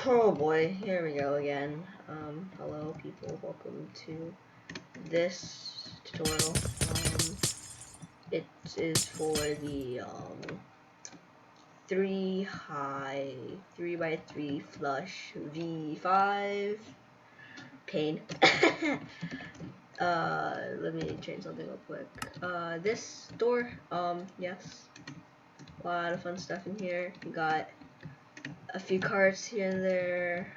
Oh boy, here we go again. Hello people, welcome to this tutorial. It is for the 3x3 flush V5 pain. Let me change something real quick. This door, yes, a lot of fun stuff in here. You got a few cards here and there.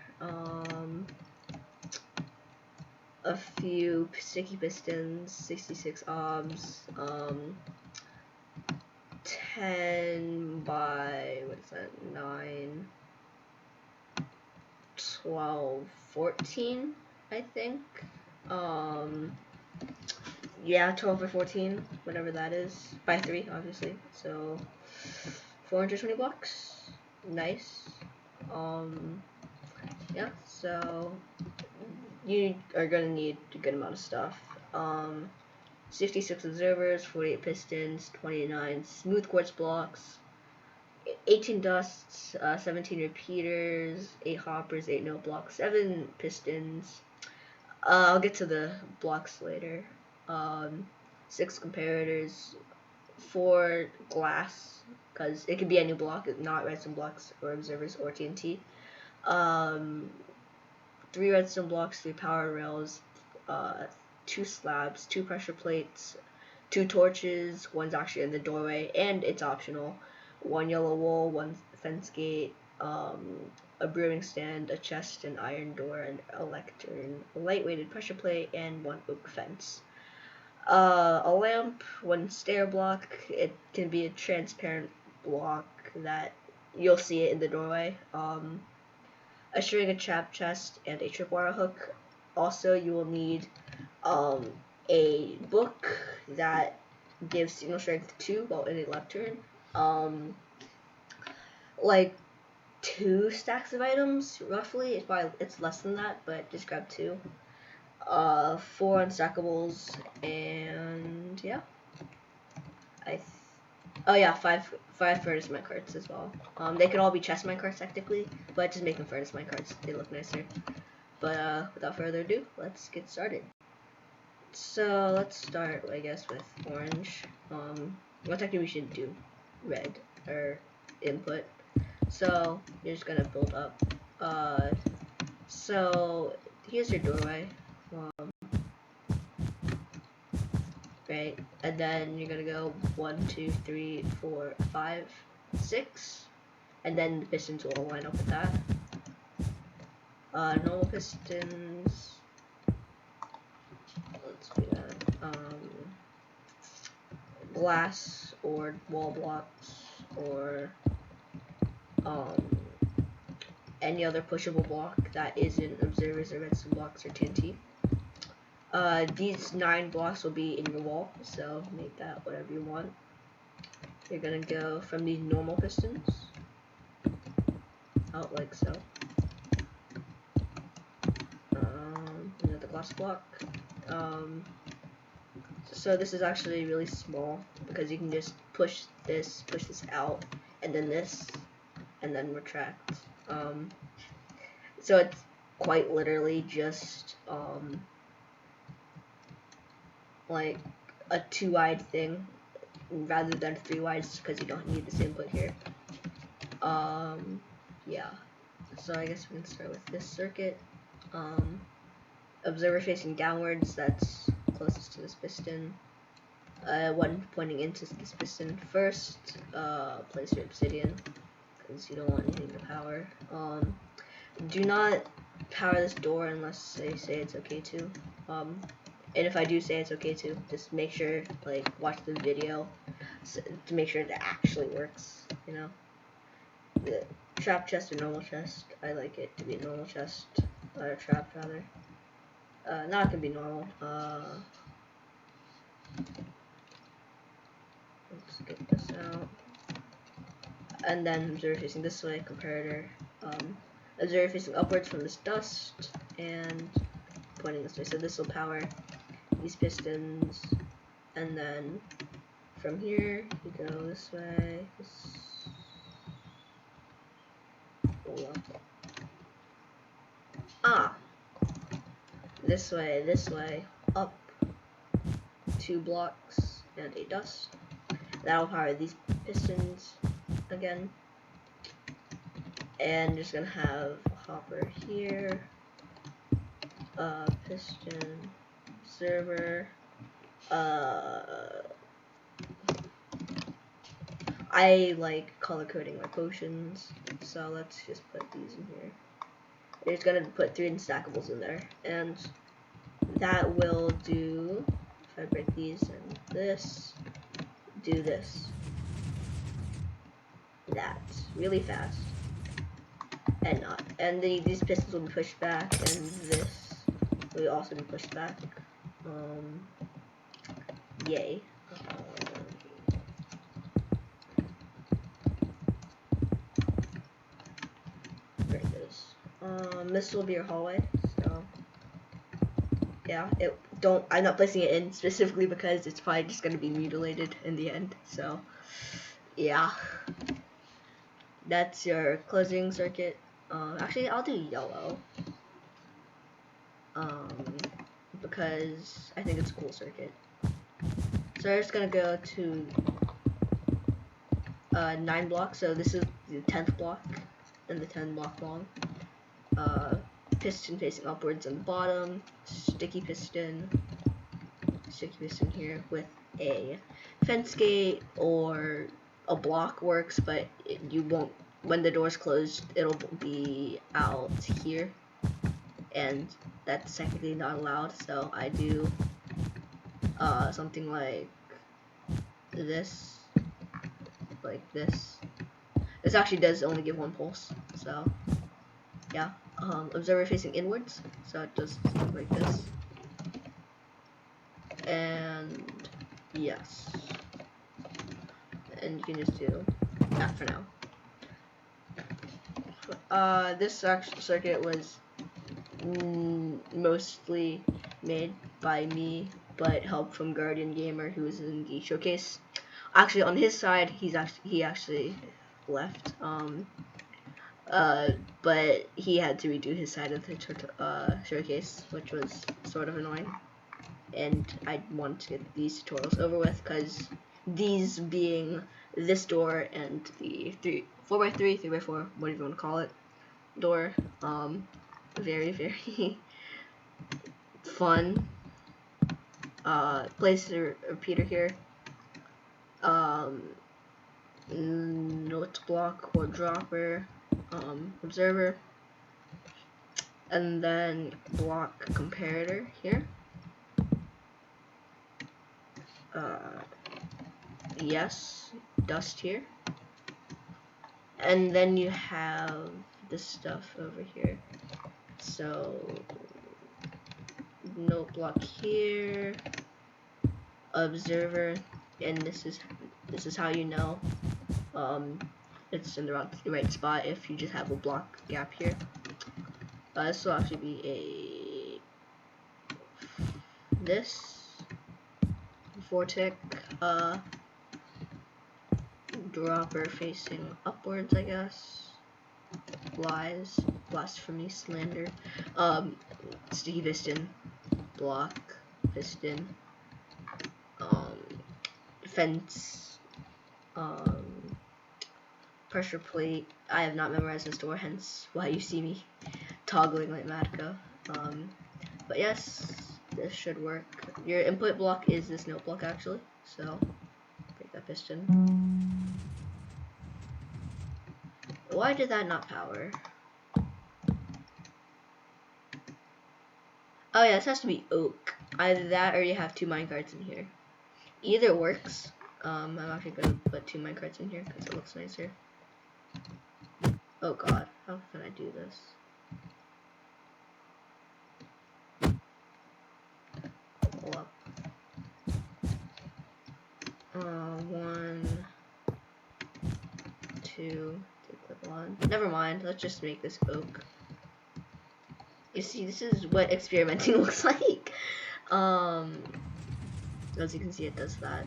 A few sticky pistons, 66 obs, 10 by, what's that, 9, 12, 14, I think. Yeah, 12 or 14, whatever that is, by 3, obviously, so 420 blocks, nice. Yeah, so you are gonna need a good amount of stuff. 66 observers, 48 pistons, 29 smooth quartz blocks, 18 dusts, 17 repeaters, 8 hoppers, 8 note blocks, 7 pistons. I'll get to the blocks later. 6 comparators, 4 glass, because it could be any block, not redstone blocks or observers or TNT. 3 redstone blocks, 3 power rails, 2 slabs, 2 pressure plates, 2 torches, one's actually in the doorway, and it's optional, 1 yellow wool, 1 fence gate, a brewing stand, a chest, an iron door, an lectern, a light-weighted pressure plate, and 1 oak fence. A lamp, 1 stair block. It can be a transparent block that you'll see it in the doorway. A string, a trap chest, and a tripwire hook. Also, you will need a book that gives signal strength 2 while in a left turn. Like 2 stacks of items, roughly. It's less than that, but just grab 2. 4 unstackables, and yeah. Oh yeah, 5 furnace minecarts as well. They could all be chest minecarts technically, but just make them furnace minecarts. They look nicer. But without further ado, let's get started. So let's start, I guess, with orange. What technically we should do? Red, or input. So you're just gonna build up. So here's your doorway. Right, and then you're gonna go 1, 2, 3, 4, 5, 6, and then the pistons will line up with that. Normal pistons. Let's do that. Glass or wall blocks or any other pushable block that isn't observers or redstone blocks or TNT. These 9 blocks will be in your wall, so make that whatever you want. You're gonna go from these normal pistons out like so. Another glass block. So this is actually really small because you can just push this out, and then this, and then retract. So it's quite literally just like a 2-wide thing rather than 3 wides because you don't need this input here. Yeah. So I guess we can start with this circuit. Observer facing downwards, that's closest to this piston. One pointing into this piston first. Place your obsidian because you don't want anything to power. Do not power this door unless they say it's okay to. And if I do say it's okay to, just make sure, like, watch the video to make sure it actually works, you know. The trap chest or normal chest, I like it to be a normal chest, or a trap rather. Not gonna be normal. Let's get this out. And then observer facing this way, comparator. Observer facing upwards from this dust, and pointing this way. So this will power these pistons, and then from here you go this way. Hold on. this way, up 2 blocks and a dust. That'll power these pistons again. And just gonna have a hopper here, piston, server. I like color coding my potions, so let's just put these in here. We're just gonna put 3 stackables in there, and that will do, if I break these and this, do this. That really fast. And not. And these pistons will be pushed back, and this will also be pushed back. Yay. There it goes. This will be your hallway, so yeah, I'm not placing it in specifically because it's probably just gonna be mutilated in the end, so yeah. That's your closing circuit. Actually, I'll do yellow. Because I think it's a cool circuit. So we're just gonna go to 9 blocks. So this is the 10th block, and the 10 block long. Piston facing upwards on the bottom. Sticky piston here with a fence gate, or a block works, but you won't. When the door's closed, it'll be out here, and that's technically not allowed. So I do something like this, This actually does only give 1 pulse, so yeah. Observer facing inwards, so it does something like this, and yes, and you can just do that for now. This circuit was mostly made by me, but help from Guardian Gamer, who is in the showcase. Actually, on his side, he actually left. But he had to redo his side of the showcase, which was sort of annoying. And I wanted to get these tutorials over with, because these being this door and the 4x3, 3x4, whatever you want to call it, door, very, very fun. Place a repeater here. Note block or dropper, observer, and then block comparator here. Yes, dust here, and then you have this stuff over here. So note block here, observer, and this is how you know it's in the right spot if you just have a block gap here. This will actually be this Vortic dropper facing upwards, I guess. Lies, blasphemy, slander. Sticky piston, block, piston, fence, pressure plate. I have not memorized this door, hence why you see me toggling like Matka. But yes, this should work. Your input block is this note block actually, so break that piston. Why did that not power? Oh yeah, this has to be oak. Either that or you have 2 minecarts in here. Either works. I'm actually gonna put 2 minecarts in here because it looks nicer. Oh god, how can I do this? Pull up. 1, 2, clip on. Never mind, let's just make this oak. You see, this is what experimenting looks like. As you can see, it does that.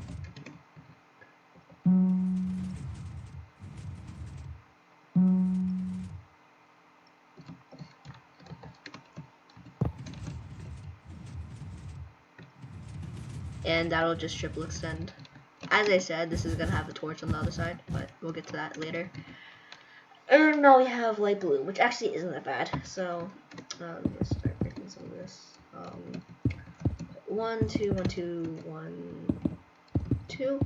and that'll just triple extend. As I said, this is gonna have the torch on the other side, but we'll get to that later. And now we have light blue, which actually isn't that bad. So let's start making some of this. 1, 2, 1, 2, 1, 2.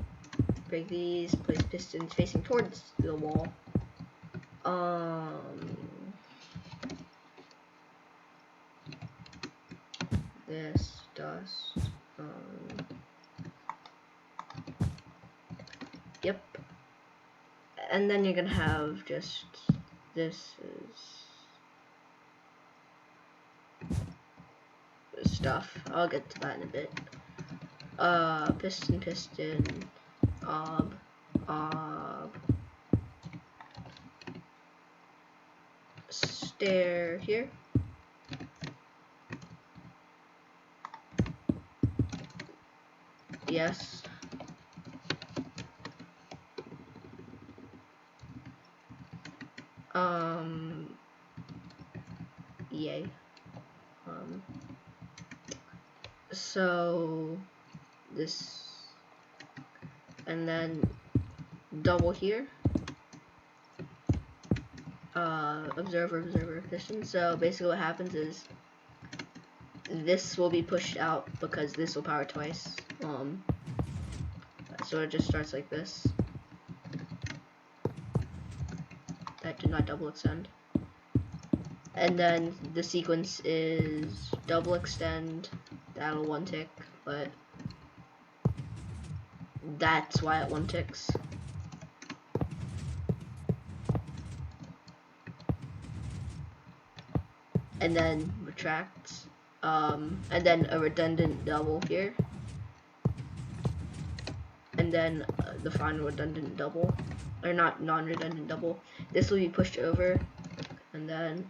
Break these. Place pistons facing towards the wall. This dust. Yep. And then you're gonna have just this is stuff. I'll get to that in a bit. Piston, ob, stair here. Yes. Yay. So this, and then double here. Observer, piston. So basically what happens is this will be pushed out because this will power twice. So it just starts like this. That did not double extend. And then the sequence is double extend, that'll 1 tick, but that's why it 1 ticks. And then retracts, and then a redundant double here, and then the final redundant double, or not non-redundant double. This will be pushed over, and then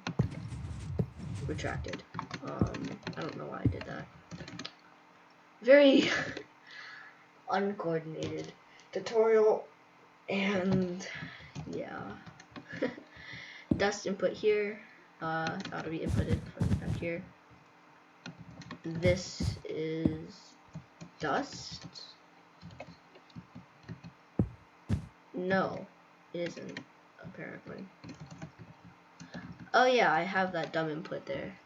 retracted. I don't know why I did that. Very uncoordinated tutorial, and yeah. Dust input here. That'll be inputted from here. This is dust. No, it isn't, apparently. Oh yeah, I have that dumb input there.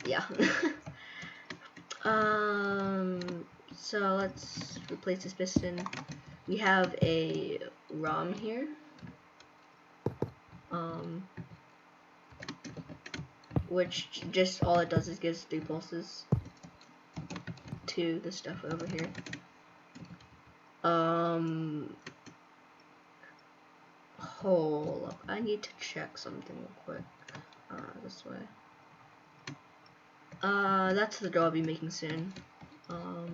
Yeah. So let's replace this piston. We have a ROM here. Which just all it does is gives 3 pulses to the stuff over here. Hold up, I need to check something real quick. This way. That's the draw I'll be making soon. How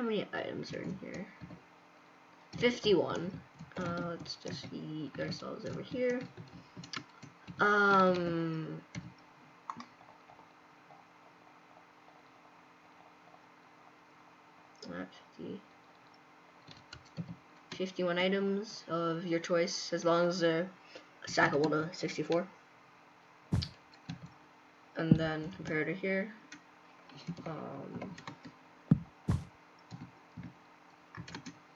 many items are in here? 51. Let's just eat ourselves over here. Not 50. 51 items of your choice, as long as they're stackable to 64. And then compare to here.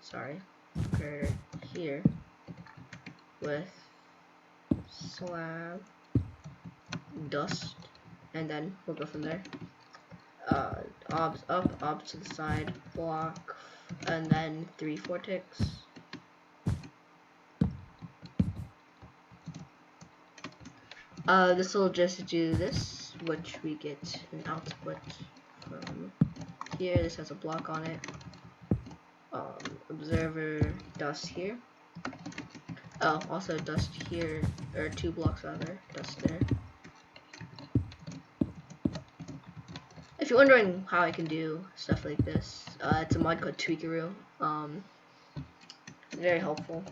Sorry, compare it here with slab, dust, and then we'll go from there. Obs up, obs to the side, block, and then 3 vortex. This will just do this, which we get an output from here. This has a block on it. Observer dust here. Oh, also dust here, or 2 blocks rather, dust there. If you're wondering how I can do stuff like this, it's a mod called Tweakaroo. Very helpful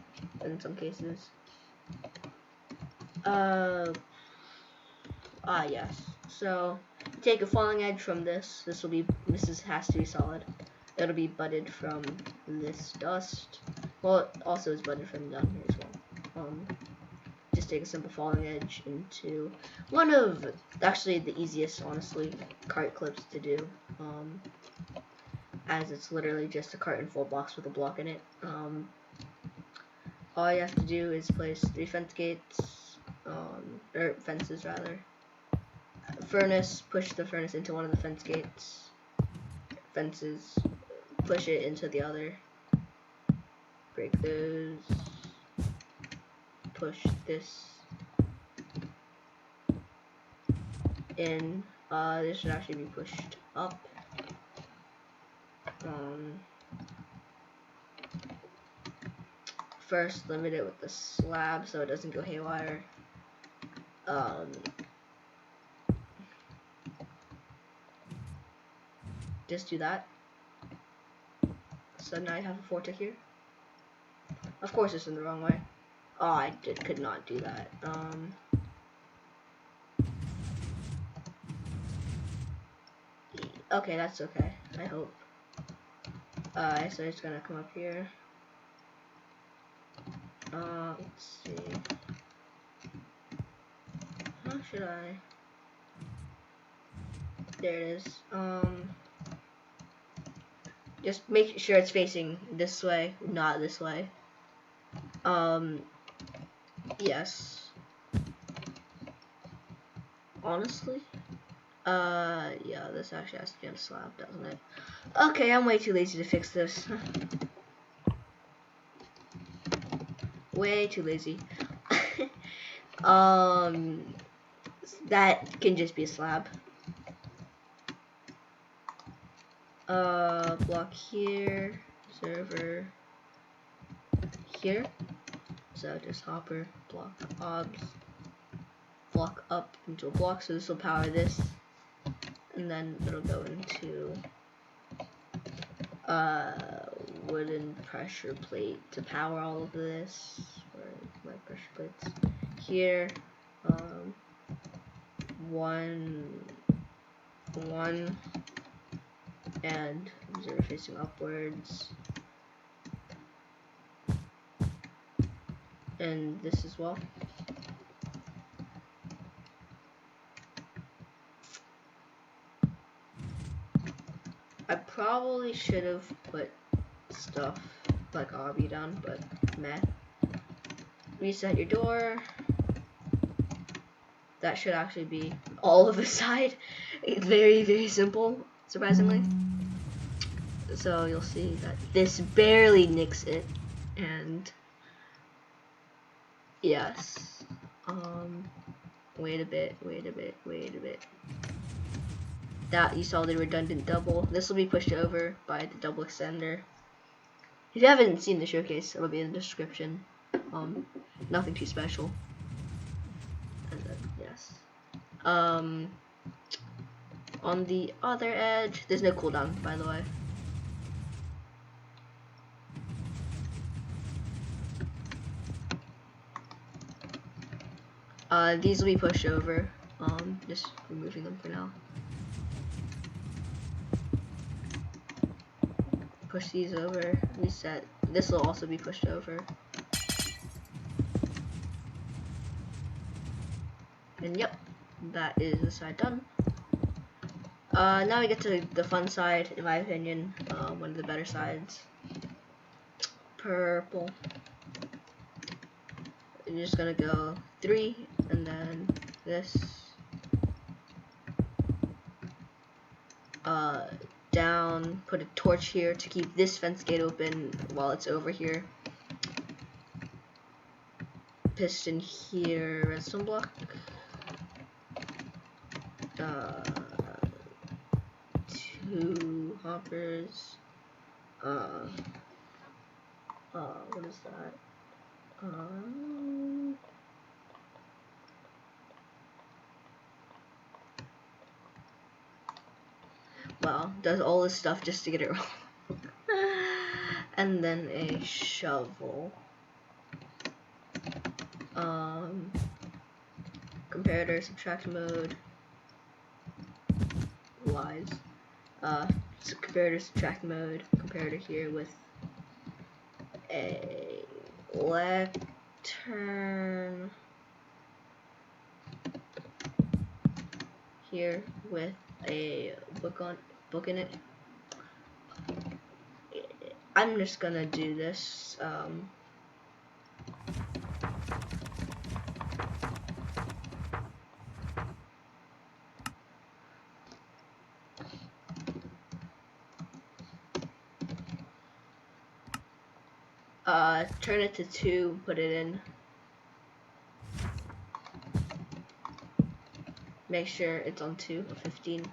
in some cases. Yes. So take a falling edge from this. This has to be solid. It'll be budded from this dust. Well, it also is budded from down here as well. just take a simple falling edge into one of, actually the easiest, honestly, cart clips to do, as it's literally just a cart and full box with a block in it. All you have to do is place 3 fence gates, or fences rather. Furnace, push the furnace into one of the fence gates. Fences, push it into the other. Break those. Push this in. This should actually be pushed up. First, limit it with the slab so it doesn't go haywire. Just do that. So now you have a fortick here. Of course, it's in the wrong way. Oh, I could not do that. Okay, that's okay. I hope. So it's gonna come up here. Let's see. How should I? There it is. Just make sure it's facing this way, not this way. Yes. Honestly, yeah, this actually has to be on a slab, doesn't it? Okay, I'm way too lazy to fix this. Way too lazy. That can just be a slab. Block here, server here. So just hopper, block obs, block up into a block, so this will power this, and then it'll go into wooden pressure plate to power all of this. Where are my pressure plates? Here, one, and 0 facing upwards, and this as well. I probably should have put stuff like obby down, but meh. Reset your door. That should actually be all of the side. It's very, very simple, surprisingly. So you'll see that this barely nicks it, and yes. Wait a bit. That, you saw the redundant double. This will be pushed over by the double extender. If you haven't seen the showcase, it'll be in the description. Nothing too special. And then, yes. On the other edge, there's no cooldown, by the way. These will be pushed over. Just removing them for now. Push these over, reset. This will also be pushed over. And yep, that is the side done. Now we get to the fun side, in my opinion, one of the better sides. Purple. You're just gonna go 3, and then this. Down, put a torch here to keep this fence gate open while it's over here. Piston here, redstone block. 2 hoppers. What is that? Wow, does all this stuff just to get it wrong. And then a shovel. Comparator, subtract mode. Lies. Comparator, subtract mode. Comparator here with a lectern. here with a book in it. I'm just gonna do this. Turn it to 2, put it in. Make sure it's on 2 or 15.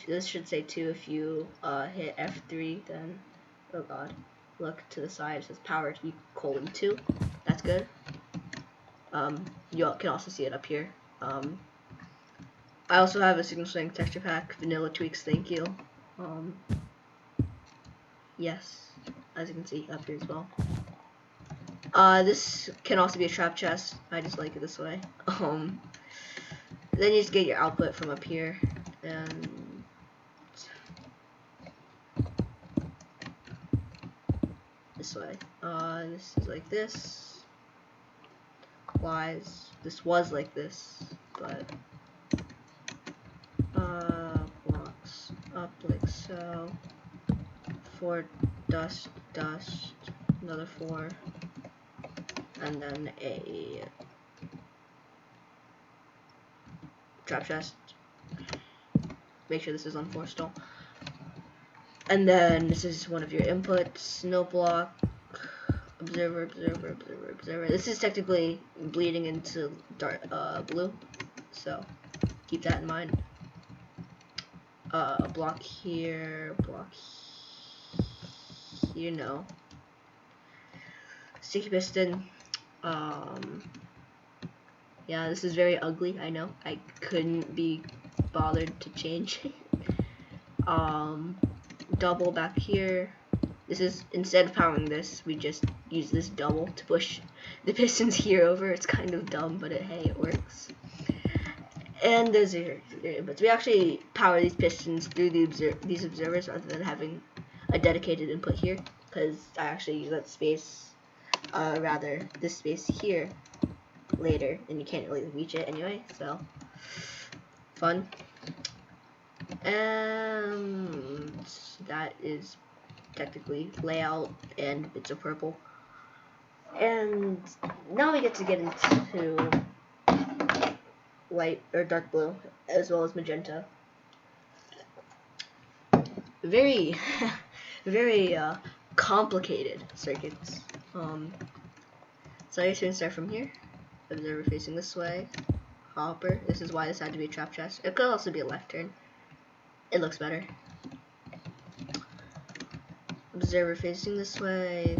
This should say 2 if you hit F3, then, oh god, look to the side, it says power key colon 2. That's good. You can also see it up here. I also have a Signal Strength texture pack, vanilla tweaks, thank you. Yes, as you can see up here as well. This can also be a trap chest. I just like it this way. Then you just get your output from up here, and this way. This is like this. Wise. This was like this, but blocks up like so. 4 dust, another 4, and then a trap chest. Make sure this is on 4 still. And then this is one of your inputs, no block, observer. This is technically bleeding into dark blue, so keep that in mind. A block here, no. Sticky piston. Yeah, this is very ugly, I know. I couldn't be bothered to change it. Double back here. This is, instead of powering this, we just use this double to push the pistons here over. It's kind of dumb, but hey, it works. And there's your inputs. We actually power these pistons through these observers rather than having a dedicated input here, because I actually use that space, rather this space here later, and you can't really reach it anyway, so fun. And that is technically layout and bits of purple. And now we get to get into light or dark blue as well as magenta. Very very complicated circuits. So I guess we can start from here. Observer facing this way. Hopper. This is why this had to be a trap chest. It could also be a left turn. It looks better. Observer facing this way,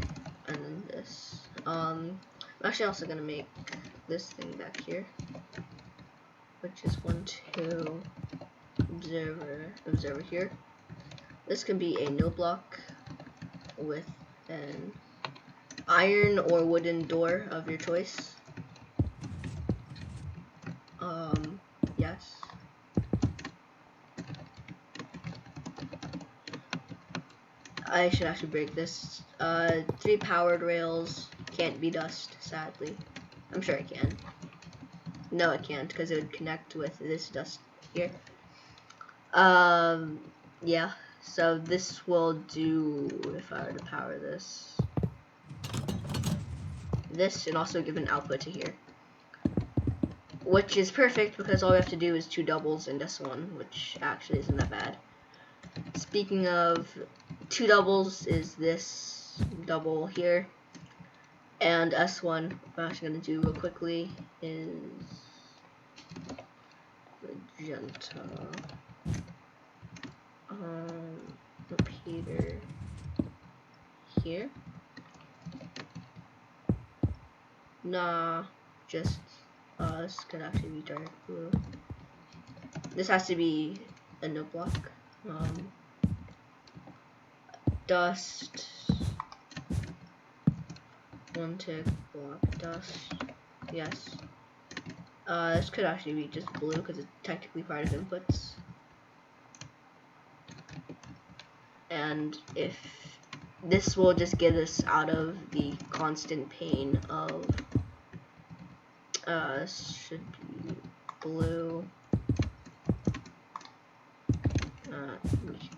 and then this. I'm actually also gonna make this thing back here, which is 1, 2, observer here. This can be a no block with an iron or wooden door of your choice. Yes. I should actually break this. 3 powered rails can't be dust, sadly. I'm sure it can. No, it can't, because it would connect with this dust here. Yeah. So this will do, if I were to power this, and also give an output to here, which is perfect because all we have to do is 2 doubles and S1, which actually isn't that bad. Speaking of 2 doubles, is this double here, and S1 I'm actually going to do real quickly is magenta. Repeater here. Nah, just this could actually be dark blue. This has to be a no block. Dust. 1 tick block dust. Yes. This could actually be just blue because it's technically part of inputs. And if this will just get us out of the constant pain of should be blue.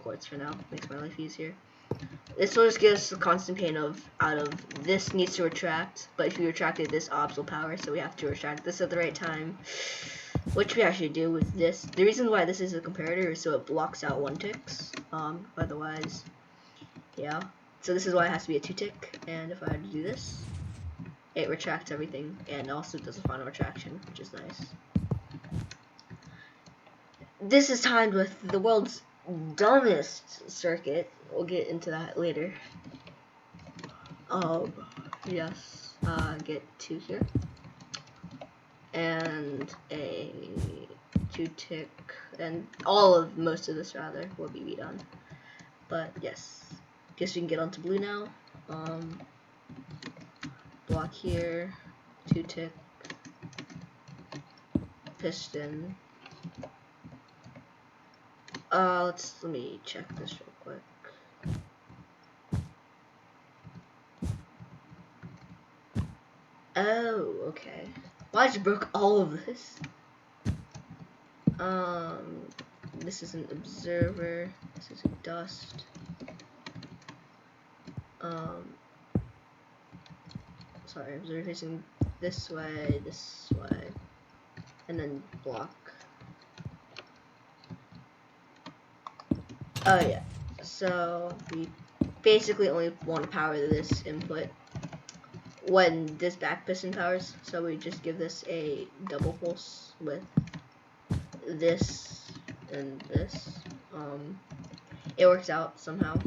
Quartz for now, makes my life easier. This will just give us the constant pain of out of this needs to retract, but if you retract it, this obs will power, so we have to retract this at the right time, which we actually do with this. The reason why this is a comparator is so it blocks out 1 ticks. Otherwise, yeah. So this is why it has to be a 2 tick, and if I had to do this, it retracts everything, and also does a final retraction, which is nice. This is timed with the world's dumbest circuit. We'll get into that later. Yes, get 2 here. And a 2 tick, and most of this rather will be redone. But yes, guess we can get onto blue now. Block here, 2 tick, piston. Let me check this real quick. Oh, okay. Well, I just broke all of this. This is an observer. This is a dust. Sorry, observer facing this way, and then block. Oh yeah. So we basically only want to power this input when this back piston powers, so we just give this a double pulse with this and this. It works out somehow.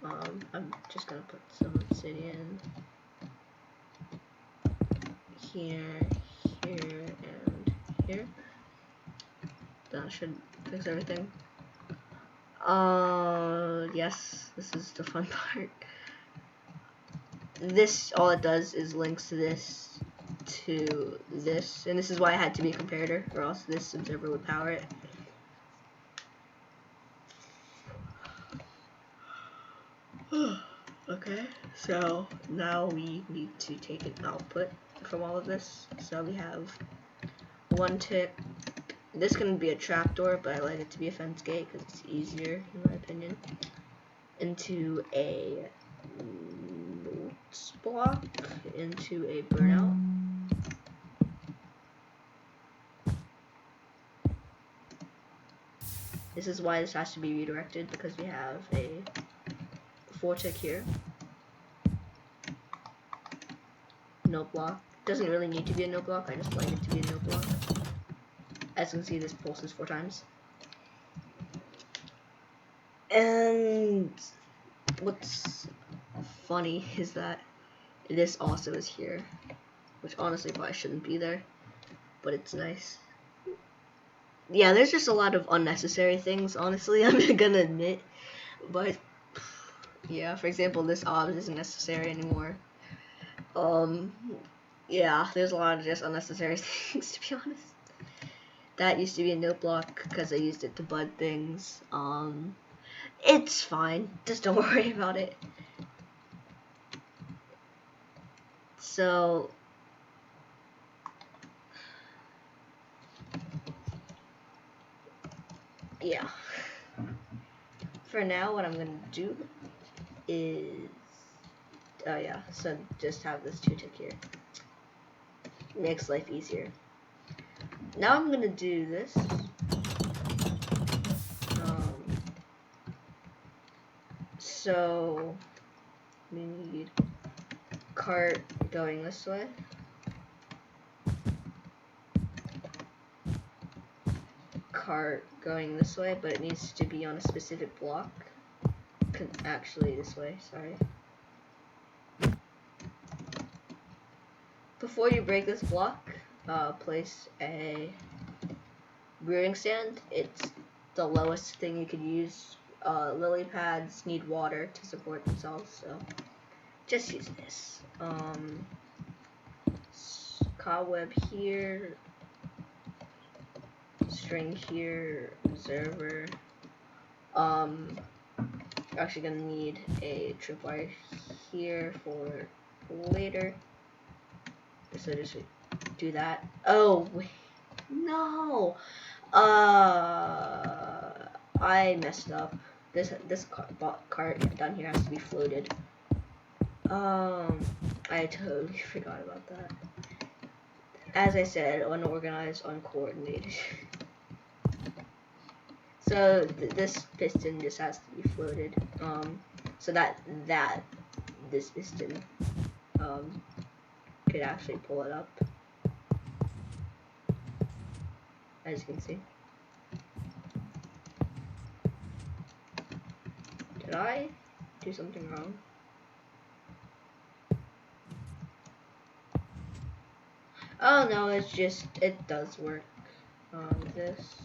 I'm just gonna put some obsidian here, here, and here. That should fix everything. Yes, this is the fun part. This, all it does is links this to this, and this is why I had to be a comparator, or else this observer would power it. Okay, so now we need to take an output from all of this. So we have 1 tick. This can be a trapdoor, but I like it to be a fence gate because it's easier, in my opinion. Into a block, into a burnout. This is why this has to be redirected, because we have a 4 tick here. No block. Doesn't really need to be a no block, I just like it to be a no block. As you can see, this pulses 4 times. And what's funny is that this also is here, which honestly probably shouldn't be there, but it's nice. Yeah, there's just a lot of unnecessary things, honestly, I'm gonna admit, but yeah, for example, this obs isn't necessary anymore. Yeah, there's a lot of just unnecessary things, to be honest. That used to be a note block because I used it to bud things. It's fine, just don't worry about it. So yeah, for now what I'm gonna do is so just have this 2 tick here. Makes life easier. Now I'm gonna do this. So we need cart going this way. Cart going this way, but it needs to be on a specific block. Actually, this way, sorry. Before you break this block, place a brewing stand. It's the lowest thing you could use. Lily pads need water to support themselves, so just use this. Cobweb here, string here, observer. Actually gonna need a tripwire here for later. So just do that. Oh wait, No. I messed up. This cart down here has to be floated. I totally forgot about that. As I said, unorganized, uncoordinated. So this piston just has to be floated. So that this piston could actually pull it up, as you can see. Did I do something wrong? Oh no, it's just, it does work. This.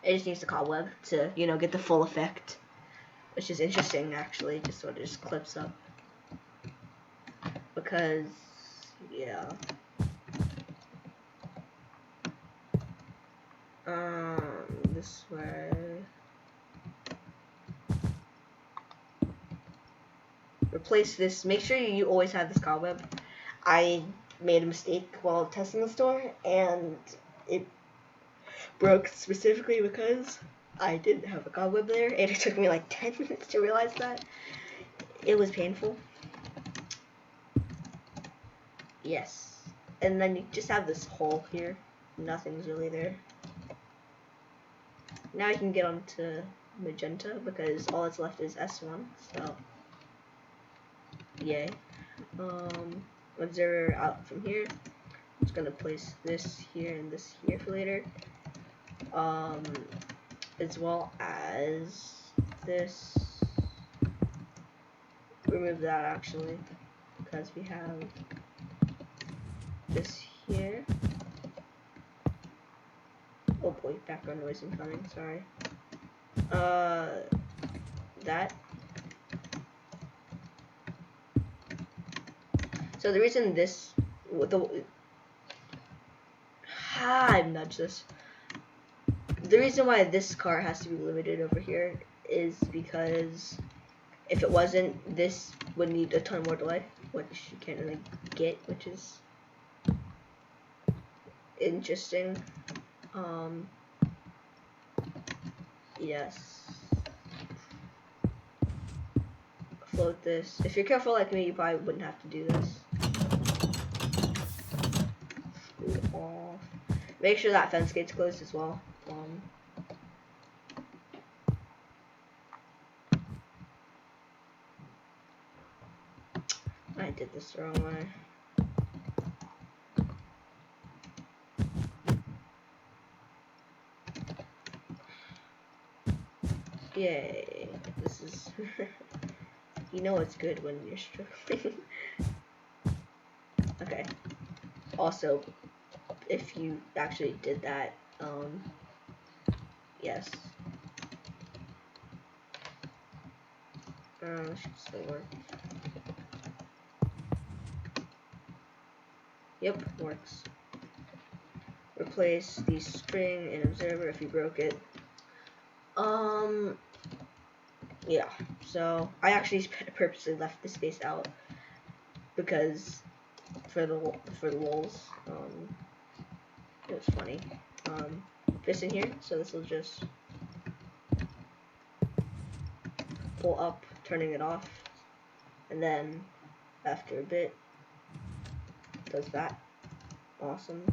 It just needs the cobweb to, you know, get the full effect. Which is interesting, actually, just sort of just clips up. Because, yeah. This way. Replace this. Make sure you always have this cobweb. I made a mistake while testing the store, and it broke specifically because I didn't have a cobweb there, and it took me like 10 minutes to realize that. It was painful. Yes. And then you just have this hole here. Nothing's really there. Now I can get onto magenta because all that's left is S1, so yay. Observer out from here. I'm just gonna place this here and this here for later. As well as this. Remove that actually, because we have this here. Oh boy, background noise incoming, sorry. That. So the reason this, I nudged this. The reason why this car has to be limited over here is because if it wasn't, this would need a ton more delay, which you can't really get, which is interesting. Yes. Float this. If you're careful like me, you probably wouldn't have to do this. Screw off. Make sure that fence gate's closed as well. I did this the wrong way. Yay. This is... You know it's good when you're struggling. Okay. Also, if you actually did that, yes. Should still work. Yep, works. Replace the spring and observer if you broke it. Yeah, so I actually purposely left the space out because for the lulz, it was funny. This in here, so this will just pull up, turning it off, and then after a bit, does that. Awesome.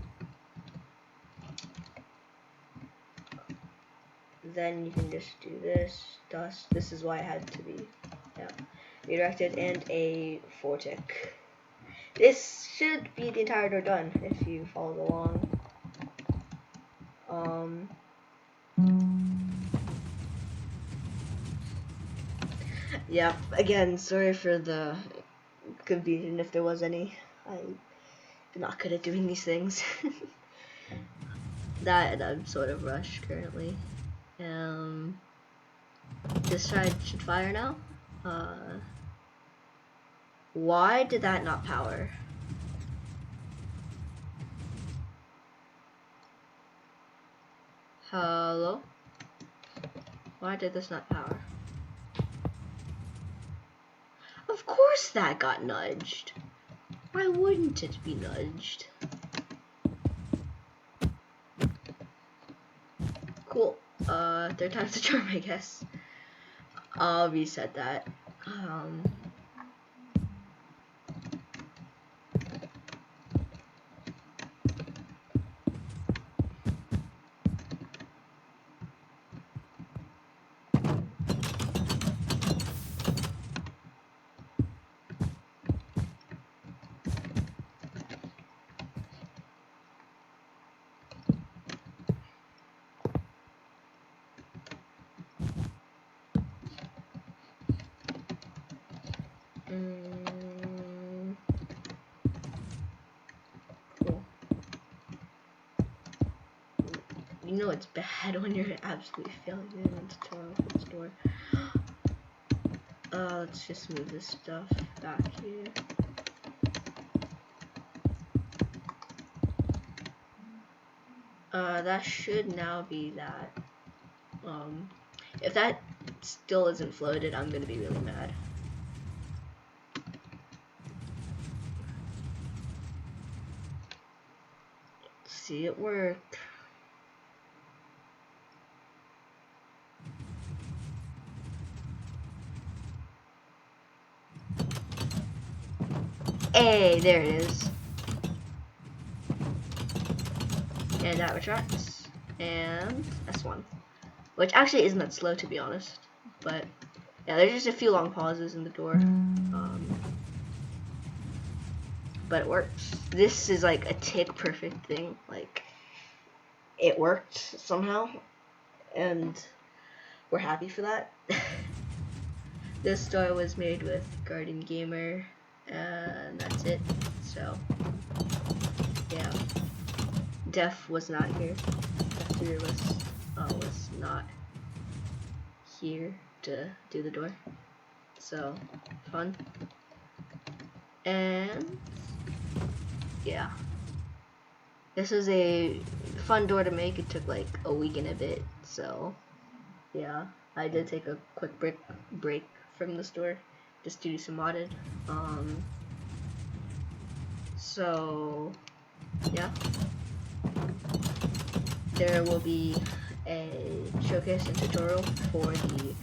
Then you can just do this, dust. This is why it had to be, yeah, redirected, and a Vortic. This should be the entire door done if you followed along. Yeah, again, sorry for the confusion if there was any. I'm not good at doing these things. That and I'm sort of rushed currently. This side should fire now. Why did that not power? Hello? Why did this not power? Of course that got nudged. Why wouldn't it be nudged? Cool. Third time's the charm, I guess. I'll reset that. Cool. You know it's bad when you're absolutely failing to turn off this door. Let's just move this stuff back here. That should now be that. If that still isn't floated, I'm gonna be really mad. Let's see it work. Hey, there it is. And that retracts. And S1. Which actually isn't that slow, to be honest. But yeah, there's just a few long pauses in the door. But it works. This is like a tick perfect thing. Like, it worked somehow. And we're happy for that. This door was made with Guardian Gamer. And that's it. So, yeah. Def was not here. Def was not here to do the door. So, fun. And yeah, this was a fun door to make. It took like a week and a bit. So yeah, I did take a quick break from the store just to do some modded. So yeah, there will be a showcase and tutorial for the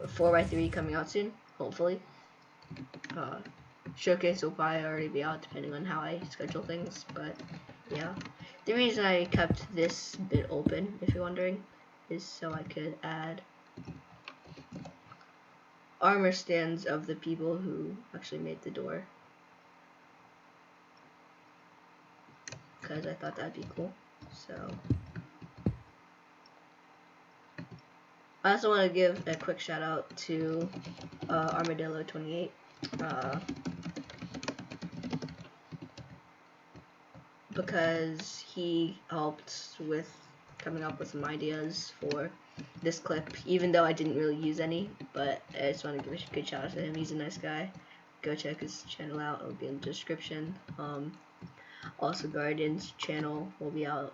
4x3 coming out soon, hopefully. Showcase will probably already be out depending on how I schedule things, but yeah. The reason I kept this bit open, if you're wondering, is so I could add armor stands of the people who actually made the door, because I thought that'd be cool. So I also want to give a quick shout out to Armadillo28. Because he helped with coming up with some ideas for this clip, even though I didn't really use any, but I just want to give a good shout out to him. He's a nice guy. Go check his channel out, it'll be in the description. Also Guardian's channel will be out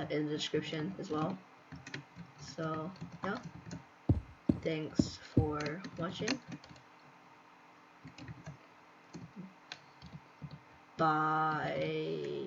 in the description as well. So yeah, thanks for watching. Bye.